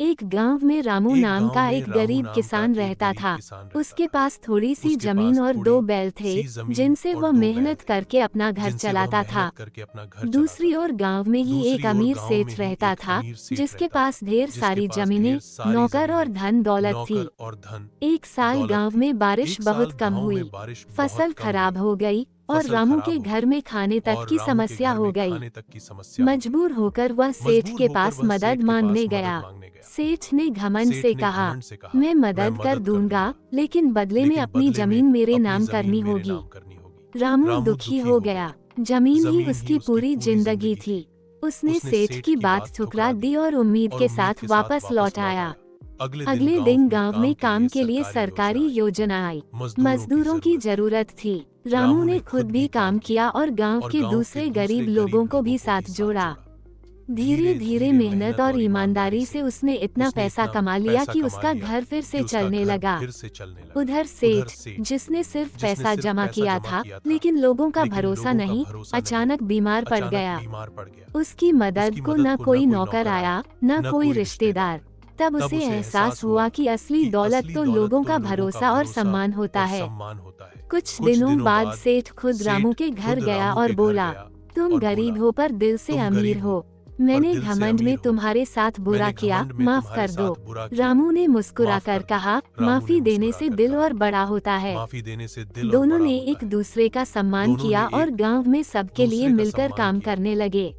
एक गांव में रामू नाम का एक गरीब किसान रहता था। उसके पास थोड़ी सी जमीन और 2 बैल थे, जिनसे वह मेहनत करके अपना घर चलाता था। दूसरी ओर गांव में ही एक अमीर सेठ रहता था, जिसके पास ढेर सारी जमीनें, नौकर और धन दौलत थी। एक साल गांव में बारिश बहुत कम हुई, फसल खराब हो गई और रामू के घर में खाने तक की समस्या हो गई। मजबूर होकर वह सेठ के पास मदद मांगने गया। सेठ ने घमंड से कहा, मैं मदद कर दूंगा, लेकिन बदले में अपनी जमीन मेरे नाम करनी होगी। रामू दुखी हो गया। जमीन ही उसकी पूरी जिंदगी थी। उसने सेठ की बात ठुकरा दी और उम्मीद के साथ वापस लौट आया। अगले दिन गांव में काम के लिए सरकारी योजना आई। मजदूरों की जरूरत थी। रामू ने खुद भी काम किया और गांव के दूसरे गरीब लोगों को भी साथ जोड़ा। धीरे धीरे मेहनत और ईमानदारी से उसने इतना पैसा कमा लिया कि उसका घर फिर से चलने लगा। उधर सेठ, जिसने सिर्फ पैसा जमा किया था लेकिन लोगों का भरोसा नहीं, अचानक बीमार पड़ गया। उसकी मदद को न कोई नौकर आया, न कोई रिश्तेदार। तब उसे एहसास हुआ कि असली दौलत तो लोगों का भरोसा और सम्मान होता है। कुछ दिनों बाद सेठ खुद रामू के घर गया और बोला, तुम गरीब हो पर दिल से अमीर हो। मैंने घमंड में तुम्हारे साथ बुरा किया, माफ कर दो। रामू ने मुस्कुराकर कहा, माफी देने से दिल और बड़ा होता है। दोनों ने एक दूसरे का सम्मान किया और गांव में सबके लिए मिलकर काम करने लगे।